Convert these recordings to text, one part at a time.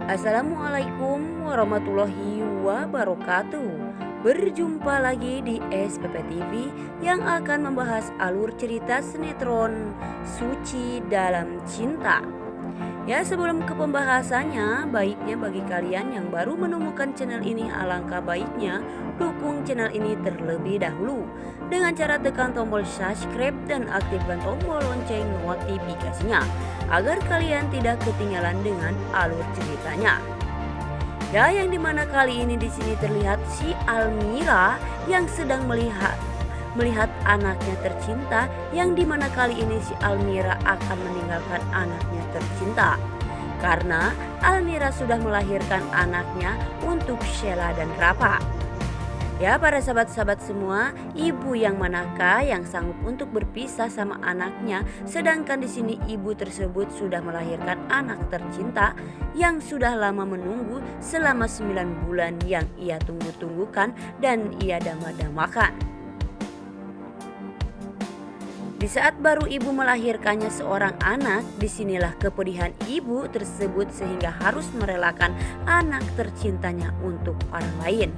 Assalamualaikum warahmatullahi wabarakatuh. Berjumpa lagi di SPP TV yang akan membahas alur cerita sinetron Suci Dalam Cinta. Ya, sebelum ke pembahasannya, baiknya bagi kalian yang baru menemukan channel ini, alangkah baiknya dukung channel ini terlebih dahulu dengan cara tekan tombol subscribe dan aktifkan tombol lonceng notifikasinya agar kalian tidak ketinggalan dengan alur ceritanya. Ya, yang dimana kali ini di sini terlihat si Almira yang sedang melihat anaknya tercinta, yang dimana kali ini si Almira akan meninggalkan anaknya tercinta karena Almira sudah melahirkan anaknya untuk Sheila dan Rafa. Ya, para sahabat-sahabat semua, ibu yang manakah yang sanggup untuk berpisah sama anaknya, sedangkan di sini ibu tersebut sudah melahirkan anak tercinta yang sudah lama menunggu selama 9 bulan yang ia tunggu-tunggukan dan ia damai-damakan. Di saat baru ibu melahirkannya seorang anak, disinilah kepedihan ibu tersebut sehingga harus merelakan anak tercintanya untuk orang lain.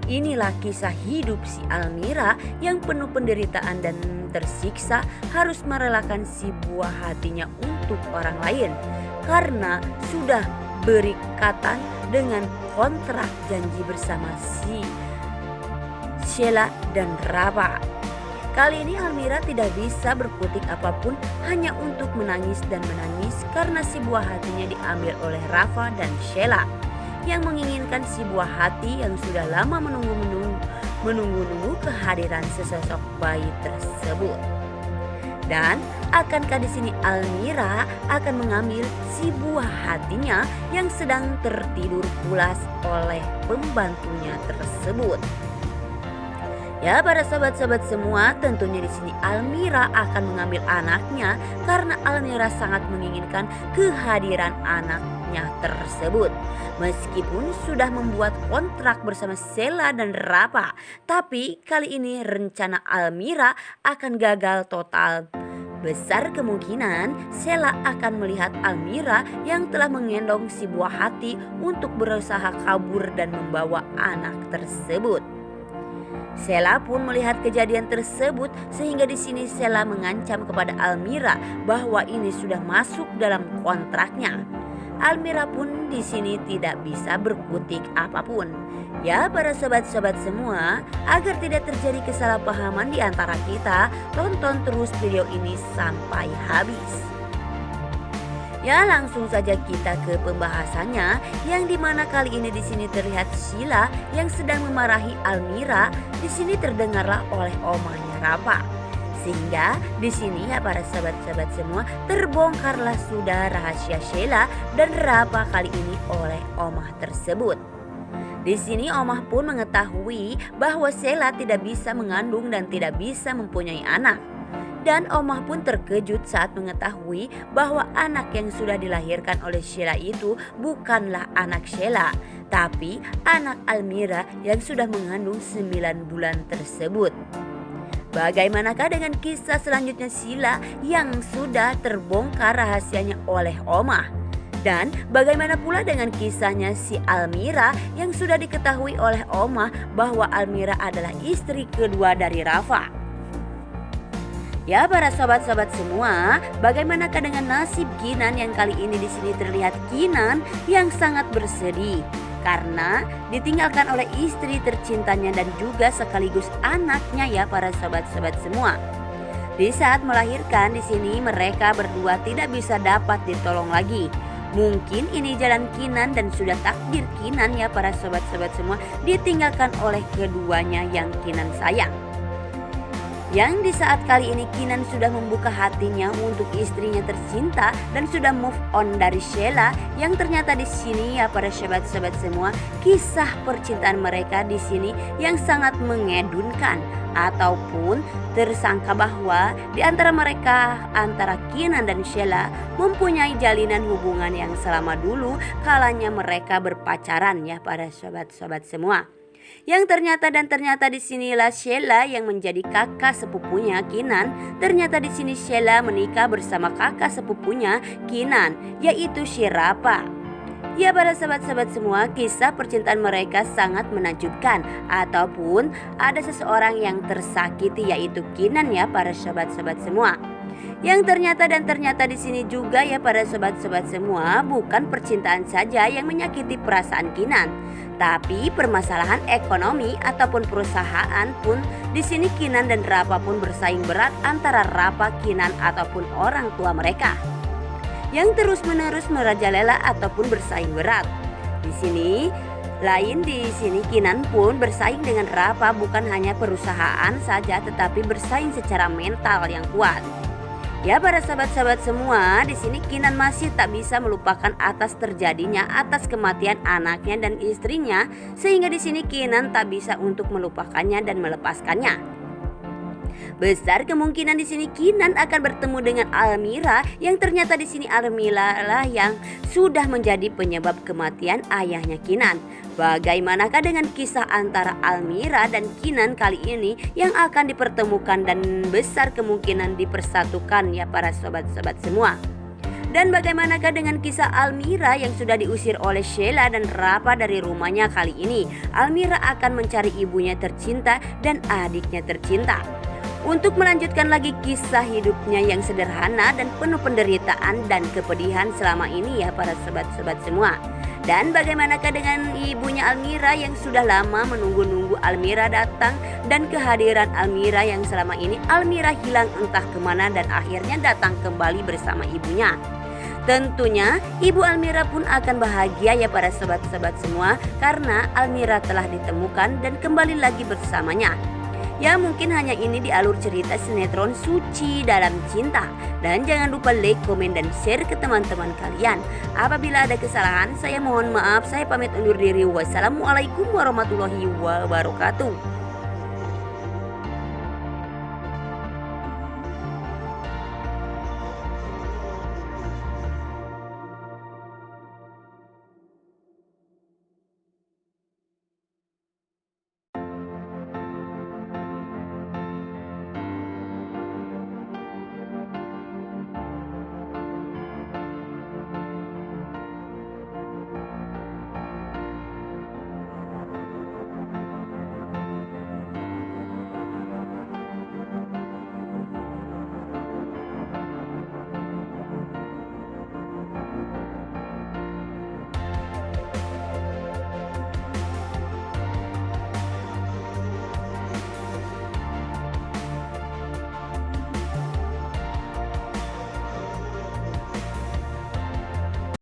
Inilah kisah hidup si Almira yang penuh penderitaan dan tersiksa, harus merelakan si buah hatinya untuk orang lain karena sudah berikatan dengan kontrak janji bersama si Sheila dan Rafa. Kali ini Almira tidak bisa berkutik apapun, hanya untuk menangis dan menangis karena si buah hatinya diambil oleh Rafa dan Sheila yang menginginkan si buah hati yang sudah lama menunggu kehadiran sesosok bayi tersebut. Dan akankah di sini Almira akan mengambil si buah hatinya yang sedang tertidur pulas oleh pembantunya tersebut? Ya, para sahabat-sahabat semua, tentunya di sini Almira akan mengambil anaknya karena Almira sangat menginginkan kehadiran anaknya tersebut. Meskipun sudah membuat kontrak bersama Sheila dan Rafa, tapi kali ini rencana Almira akan gagal total. Besar kemungkinan Sheila akan melihat Almira yang telah menggendong si buah hati untuk berusaha kabur dan membawa anak tersebut. Sheila pun melihat kejadian tersebut sehingga di sini Sheila mengancam kepada Almira bahwa ini sudah masuk dalam kontraknya. Almira pun di sini tidak bisa berkutik apapun. Ya, para sobat-sobat semua, agar tidak terjadi kesalahpahaman di antara kita, tonton terus video ini sampai habis. Ya, langsung saja kita ke pembahasannya, yang dimana kali ini di sini terlihat Sheila yang sedang memarahi Almira. Di sini terdengarlah oleh omahnya Rafa, sehingga di sini ya para sahabat-sahabat semua, terbongkarlah sudah rahasia Sheila dan Rafa kali ini oleh omah tersebut. Di sini omah pun mengetahui bahwa Sheila tidak bisa mengandung dan tidak bisa mempunyai anak. Dan omah pun terkejut saat mengetahui bahwa anak yang sudah dilahirkan oleh Sheila itu bukanlah anak Sheila, tapi anak Almira yang sudah mengandung 9 bulan tersebut. Bagaimanakah dengan kisah selanjutnya Sheila yang sudah terbongkar rahasianya oleh omah? Dan bagaimana pula dengan kisahnya si Almira yang sudah diketahui oleh omah bahwa Almira adalah istri kedua dari Rafa? Ya, para sahabat-sahabat semua, bagaimanakah dengan nasib Kinan yang kali ini di sini terlihat Kinan yang sangat bersedih karena ditinggalkan oleh istri tercintanya dan juga sekaligus anaknya ya para sahabat-sahabat semua. Di saat melahirkan di sini mereka berdua tidak bisa dapat ditolong lagi. Mungkin ini jalan Kinan dan sudah takdir Kinan ya para sahabat-sahabat semua, ditinggalkan oleh keduanya yang Kinan sayang. Yang di saat kali ini Kinan sudah membuka hatinya untuk istrinya tercinta dan sudah move on dari Sheila, yang ternyata di sini ya para sahabat-sahabat semua, kisah percintaan mereka di sini yang sangat mengedunkan, ataupun tersangka bahwa di antara mereka, antara Kinan dan Sheila mempunyai jalinan hubungan yang selama dulu kalanya mereka berpacaran ya para sahabat-sahabat semua. Ternyata disinilah Sheila yang menjadi kakak sepupunya Kinan. Ternyata di sini Sheila menikah bersama kakak sepupunya Kinan, yaitu Shirapa. Ya para sahabat-sahabat semua, kisah percintaan mereka sangat menakjubkan. Ataupun ada seseorang yang tersakiti, yaitu Kinan ya para sahabat-sahabat semua. Yang ternyata di sini juga ya para sobat-sobat semua, bukan percintaan saja yang menyakiti perasaan Kinan, tapi permasalahan ekonomi ataupun perusahaan pun di sini Kinan dan Rapa pun bersaing berat antara Rapa, Kinan ataupun orang tua mereka yang terus-menerus merajalela ataupun bersaing berat. Di sini Kinan pun bersaing dengan Rapa, bukan hanya perusahaan saja tetapi bersaing secara mental yang kuat. Ya para sahabat-sahabat semua, di sini Kinan masih tak bisa melupakan atas kematian anaknya dan istrinya, sehingga di sini Kinan tak bisa untuk melupakannya dan melepaskannya. Besar kemungkinan di sini Kinan akan bertemu dengan Almira, yang ternyata di sini Almira lah yang sudah menjadi penyebab kematian ayahnya Kinan. Bagaimanakah dengan kisah antara Almira dan Kinan kali ini yang akan dipertemukan dan besar kemungkinan dipersatukan ya para sobat-sobat semua? Dan bagaimanakah dengan kisah Almira yang sudah diusir oleh Sheila dan Rapa dari rumahnya kali ini? Almira akan mencari ibunya tercinta dan adiknya tercinta untuk melanjutkan lagi kisah hidupnya yang sederhana dan penuh penderitaan dan kepedihan selama ini ya para sobat-sobat semua. Dan bagaimanakah dengan ibunya Almira yang sudah lama menunggu-nunggu Almira datang, dan kehadiran Almira yang selama ini Almira hilang entah kemana dan akhirnya datang kembali bersama ibunya. Tentunya ibu Almira pun akan bahagia ya para sobat-sobat semua, karena Almira telah ditemukan dan kembali lagi bersamanya. Ya mungkin hanya ini di alur cerita sinetron Suci Dalam Cinta. Dan jangan lupa like, komen, dan share ke teman-teman kalian. Apabila ada kesalahan saya mohon maaf. Saya pamit undur diri. Wassalamualaikum warahmatullahi wabarakatuh.